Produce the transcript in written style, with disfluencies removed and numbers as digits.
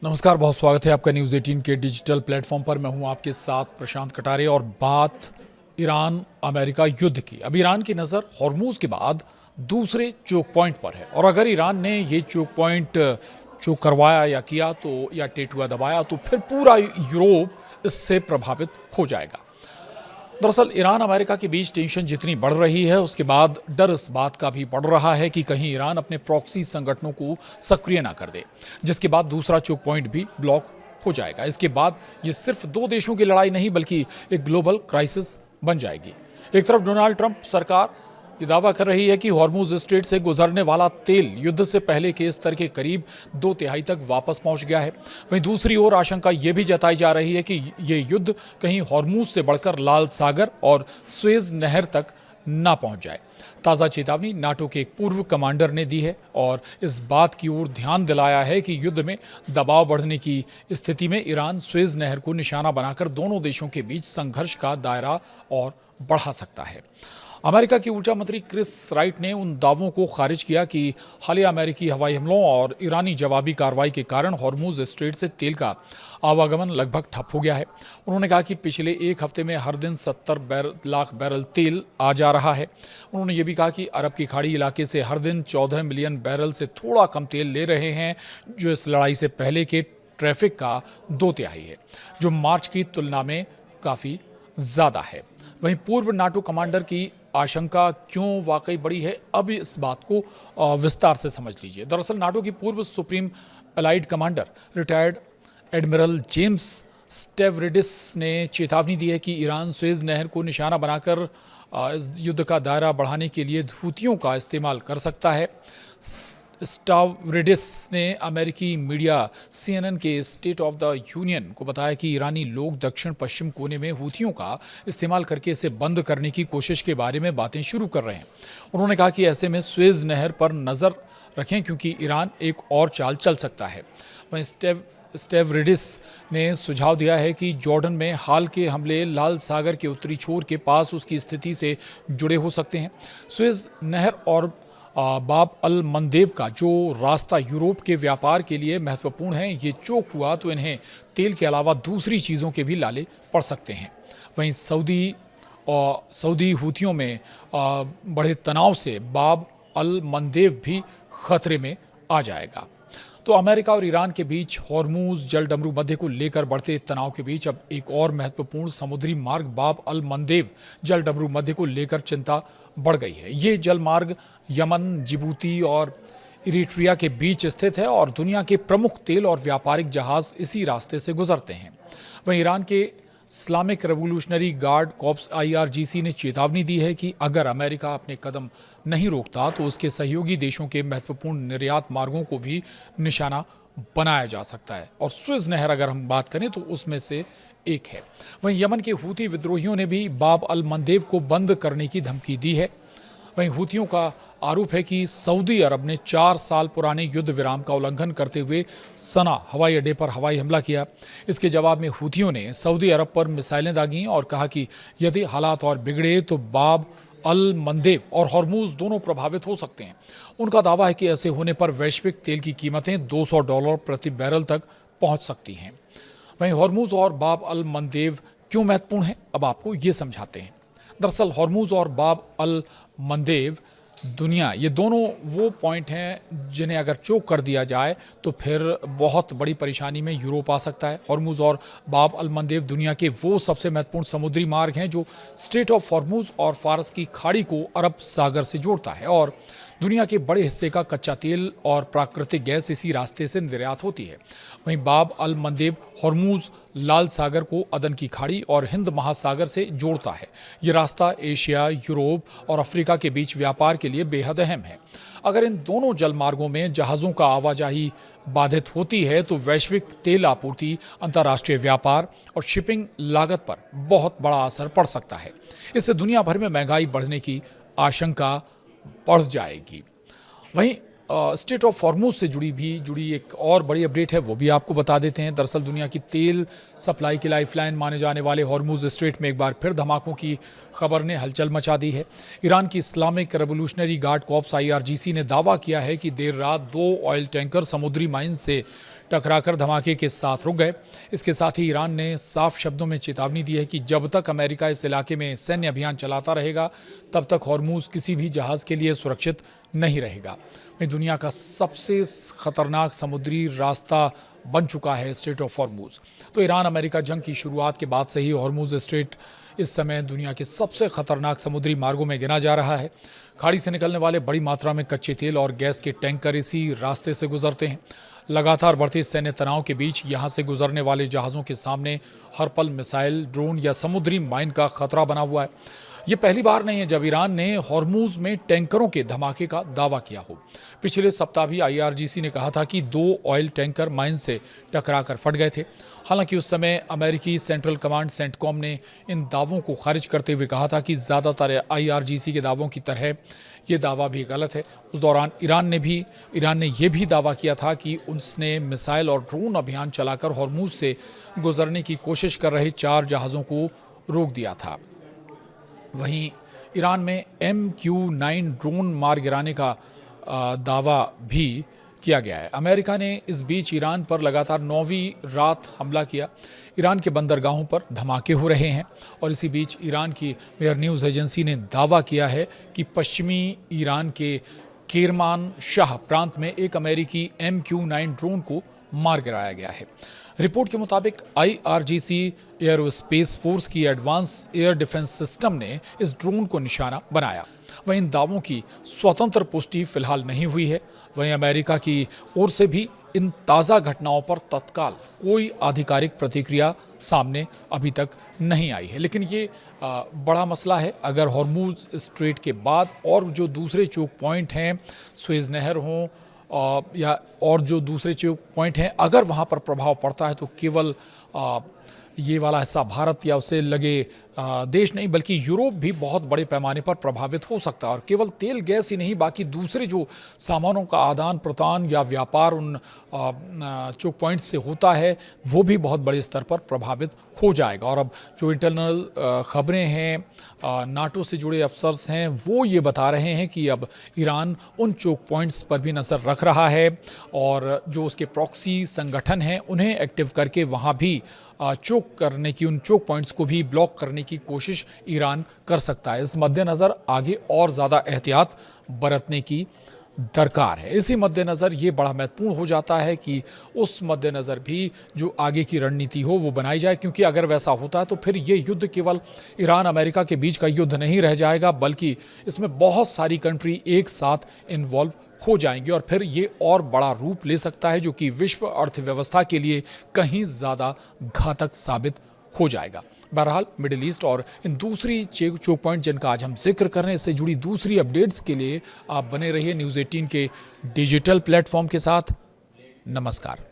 नमस्कार, बहुत स्वागत है आपका न्यूज़ 18 के डिजिटल प्लेटफॉर्म पर। मैं हूं आपके साथ प्रशांत कटारे और बात ईरान अमेरिका युद्ध की। अब ईरान की नज़र हॉर्मूज़ के बाद दूसरे चोक पॉइंट पर है और अगर ईरान ने ये चोक पॉइंट चोक करवाया या किया तो या टेटुआ दबाया तो फिर पूरा यूरोप इससे प्रभावित हो जाएगा। दरअसल ईरान अमेरिका के बीच टेंशन जितनी बढ़ रही है उसके बाद डर इस बात का भी बढ़ रहा है कि कहीं ईरान अपने प्रॉक्सी संगठनों को सक्रिय ना कर दे, जिसके बाद दूसरा चोक पॉइंट भी ब्लॉक हो जाएगा। इसके बाद ये सिर्फ दो देशों की लड़ाई नहीं बल्कि एक ग्लोबल क्राइसिस बन जाएगी। एक तरफ डोनाल्ड ट्रंप सरकार ये दावा कर रही है कि हॉर्मूज स्ट्रेट से गुजरने वाला तेल युद्ध से पहले के स्तर के करीब 2/3 तक वापस पहुंच गया है। वहीं दूसरी ओर आशंका ये भी जताई जा रही है कि ये युद्ध कहीं हॉर्मूज से बढ़कर लाल सागर और स्वेज नहर तक ना पहुंच जाए। ताज़ा चेतावनी नाटो के एक पूर्व कमांडर ने दी है और इस बात की ओर ध्यान दिलाया है कि युद्ध में दबाव बढ़ने की स्थिति में ईरान स्वेज नहर को निशाना बनाकर दोनों देशों के बीच संघर्ष का दायरा और बढ़ा सकता है। अमेरिका की ऊर्जा मंत्री क्रिस राइट ने उन दावों को खारिज किया कि हालिया अमेरिकी हवाई हमलों और ईरानी जवाबी कार्रवाई के कारण हॉर्मूज स्ट्रेट से तेल का आवागमन लगभग ठप हो गया है। उन्होंने कहा कि पिछले एक हफ्ते में हर दिन 70 लाख बैरल तेल आ जा रहा है। उन्होंने ये भी कहा कि अरब की खाड़ी इलाके से हर दिन 14 मिलियन बैरल से थोड़ा कम तेल ले रहे हैं, जो इस लड़ाई से पहले के ट्रैफिक का 2/3 है, जो मार्च की तुलना में काफ़ी ज़्यादा है। वहीं पूर्व नाटो कमांडर की आशंका क्यों वाकई बड़ी है, अब इस बात को विस्तार से समझ लीजिए। दरअसल नाटो की पूर्व supreme allied commander retired admiral James Stavridis ने चेतावनी दी है कि ईरान स्वेज नहर को निशाना बनाकर इस युद्ध का दायरा बढ़ाने के लिए हूथियों का इस्तेमाल कर सकता है। स्टावरिडिस ने अमेरिकी मीडिया CNN के स्टेट ऑफ द यूनियन को बताया कि ईरानी लोग दक्षिण पश्चिम कोने में हूथियों का इस्तेमाल करके इसे बंद करने की कोशिश के बारे में बातें शुरू कर रहे हैं। उन्होंने कहा कि ऐसे में स्वेज नहर पर नज़र रखें क्योंकि ईरान एक और चाल चल सकता है। वहीं स्टेवरिडिस ने सुझाव दिया है कि जॉर्डन में हाल के हमले लाल सागर के उत्तरी छोर के पास उसकी स्थिति से जुड़े हो सकते हैं। स्वेज नहर और बाब अल मंदेव का जो रास्ता यूरोप के व्यापार के लिए महत्वपूर्ण है, ये चोक हुआ तो इन्हें तेल के अलावा दूसरी चीज़ों के भी लाले पड़ सकते हैं। वहीं सऊदी हूथियों में बढ़े तनाव से बाब अल मंदेव भी खतरे में आ जाएगा। तो अमेरिका और ईरान के बीच हॉर्मूज जल डमरू मध्य को लेकर बढ़ते तनाव के बीच अब एक और महत्वपूर्ण समुद्री मार्ग बाब अल मंदेव जल डमरू मध्य को लेकर चिंता बढ़ गई है। ये जल मार्ग यमन, जिबूती और इरिट्रिया के बीच स्थित है और दुनिया के प्रमुख तेल और व्यापारिक जहाज इसी रास्ते से गुजरते हैं। वहीं ईरान के Islamic revolutionary guard corps IRGC ने चेतावनी दी है कि अगर अमेरिका अपने कदम नहीं रोकता तो उसके सहयोगी देशों के महत्वपूर्ण निर्यात मार्गों को भी निशाना बनाया जा सकता है और स्वेज नहर अगर हम बात करें तो उसमें से एक है। वहीं यमन के हूती विद्रोहियों ने भी बाब अल मंदेव को बंद करने की धमकी दी है। वहीं हूथियों का आरोप है कि सऊदी अरब ने 4 साल पुराने युद्ध विराम का उल्लंघन करते हुए सना हवाई अड्डे पर हवाई हमला किया। इसके जवाब में हूथियों ने सऊदी अरब पर मिसाइलें दागीं और कहा कि यदि हालात और बिगड़े तो बाब अल मंदेव और हॉर्मूज दोनों प्रभावित हो सकते हैं। उनका दावा है कि ऐसे होने पर वैश्विक तेल की कीमतें $200 प्रति बैरल तक पहुंच सकती हैं। वहीं हॉर्मूज और बाब अल मंदेव क्यों महत्वपूर्ण है, अब आपको ये समझाते हैं। दरअसल हॉर्मूज और बाब अल मंदेव दुनिया, ये दोनों वो पॉइंट हैं जिन्हें अगर चोक कर दिया जाए तो फिर बहुत बड़ी परेशानी में यूरोप आ सकता है। हॉर्मूज और बाब अल मंदेव दुनिया के वो सबसे महत्वपूर्ण समुद्री मार्ग हैं जो स्ट्रेट ऑफ हॉर्मूज और फारस की खाड़ी को अरब सागर से जोड़ता है और दुनिया के बड़े हिस्से का कच्चा तेल और प्राकृतिक गैस इसी रास्ते से निर्यात होती है। वहीं बाब अल मंदेब हॉर्मूज लाल सागर को अदन की खाड़ी और हिंद महासागर से जोड़ता है। ये रास्ता एशिया, यूरोप और अफ्रीका के बीच व्यापार के लिए बेहद अहम है। अगर इन दोनों जल मार्गों में जहाज़ों का आवाजाही बाधित होती है तो वैश्विक तेल आपूर्ति, अंतर्राष्ट्रीय व्यापार और शिपिंग लागत पर बहुत बड़ा असर पड़ सकता है। इससे दुनिया भर में महंगाई बढ़ने की आशंका बढ़ जाएगी। वहीं स्ट्रेट ऑफ हॉर्मूज से जुड़ी एक और बड़ी अपडेट है, वो भी आपको बता देते हैं। दरअसल दुनिया की तेल सप्लाई की लाइफलाइन माने जाने वाले हॉर्मूज स्ट्रेट में एक बार फिर धमाकों की खबर ने हलचल मचा दी है। ईरान की Islamic revolutionary guard corps IRGC ने दावा किया है कि देर रात 2 ऑयल टैंकर समुद्री माइन से टकराकर धमाके के साथ रुक गए। इसके साथ ही ईरान ने साफ शब्दों में चेतावनी दी है कि जब तक अमेरिका इस इलाके में सैन्य अभियान चलाता रहेगा, तब तक हॉर्मूज किसी भी जहाज़ के लिए सुरक्षित नहीं रहेगा। वहीं दुनिया का सबसे खतरनाक समुद्री रास्ता बन चुका है स्ट्रेट ऑफ हॉर्मूज। तो ईरान अमेरिका जंग की शुरुआत के बाद से ही हॉर्मूज स्ट्रेट इस समय दुनिया के सबसे खतरनाक समुद्री मार्गों में गिना जा रहा है। खाड़ी से निकलने वाले बड़ी मात्रा में कच्चे तेल और गैस के टैंकर इसी रास्ते से गुजरते हैं। लगातार बढ़ते सैन्य तनाव के बीच यहां से गुजरने वाले जहाज़ों के सामने हर पल मिसाइल, ड्रोन या समुद्री माइन का खतरा बना हुआ है। ये पहली बार नहीं है जब ईरान ने हॉर्मूज में टैंकरों के धमाके का दावा किया हो। पिछले सप्ताह भी IRGC ने कहा था कि 2 ऑयल टैंकर माइन से टकराकर फट गए थे। हालांकि उस समय अमेरिकी सेंट्रल कमांड सेंटकॉम ने इन दावों को खारिज करते हुए कहा था कि ज़्यादातर IRGC के दावों की तरह ये दावा भी गलत है। उस दौरान ईरान ने यह भी दावा किया था कि उसने मिसाइल और ड्रोन अभियान चलाकर हॉर्मूज से गुजरने की कोशिश कर रहे 4 जहाज़ों को रोक दिया था। वहीं ईरान में MQ-9 ड्रोन मार गिराने का दावा भी किया गया है। अमेरिका ने इस बीच ईरान पर लगातार 9वीं रात हमला किया। ईरान के बंदरगाहों पर धमाके हो रहे हैं और इसी बीच ईरान की मेयर न्यूज़ एजेंसी ने दावा किया है कि पश्चिमी ईरान के केरमान शाह प्रांत में एक अमेरिकी MQ-9 ड्रोन को मार गिराया गया है। रिपोर्ट के मुताबिक IRGC एयरोस्पेस फोर्स की एडवांस एयर डिफेंस सिस्टम ने इस ड्रोन को निशाना बनाया। वहीं इन दावों की स्वतंत्र पुष्टि फिलहाल नहीं हुई है। वहीं अमेरिका की ओर से भी इन ताज़ा घटनाओं पर तत्काल कोई आधिकारिक प्रतिक्रिया सामने अभी तक नहीं आई है। लेकिन ये बड़ा मसला है। अगर हॉर्मूज स्ट्रेट के बाद और जो दूसरे चोक पॉइंट हैं, स्वेज नहर हों या और जो दूसरे चोक पॉइंट हैं, अगर वहाँ पर प्रभाव पड़ता है तो केवल ये वाला हिस्सा भारत या उससे लगे देश नहीं बल्कि यूरोप भी बहुत बड़े पैमाने पर प्रभावित हो सकता है। और केवल तेल गैस ही नहीं, बाकी दूसरे जो सामानों का आदान प्रदान या व्यापार उन चोक पॉइंट से होता है वो भी बहुत बड़े स्तर पर प्रभावित हो जाएगा। और अब जो इंटरनल खबरें हैं, नाटो से जुड़े अफसर्स हैं, वो ये बता रहे हैं कि अब ईरान उन चोक पॉइंट्स पर भी नज़र रख रहा है और जो उसके प्रॉक्सी संगठन हैं उन्हें एक्टिव करके वहाँ भी चोक करने की, उन चोक पॉइंट्स को भी ब्लॉक करने की कोशिश ईरान कर सकता है। इस मद्देनज़र आगे और ज़्यादा एहतियात बरतने की दरकार है। इसी मद्देनज़र ये बड़ा महत्वपूर्ण हो जाता है कि उस मद्देनज़र भी जो आगे की रणनीति हो वो बनाई जाए, क्योंकि अगर वैसा होता है तो फिर ये युद्ध केवल ईरान अमेरिका के बीच का युद्ध नहीं रह जाएगा, बल्कि इसमें बहुत सारी कंट्री एक साथ इन्वॉल्व हो जाएंगे और फिर ये और बड़ा रूप ले सकता है, जो कि विश्व अर्थव्यवस्था के लिए कहीं ज़्यादा घातक साबित हो जाएगा। बहरहाल मिडिल ईस्ट और इन दूसरी चोक पॉइंट जिनका आज हम जिक्र कर रहे हैं, इससे जुड़ी दूसरी अपडेट्स के लिए आप बने रहिए न्यूज़ 18 के डिजिटल प्लेटफॉर्म के साथ। नमस्कार।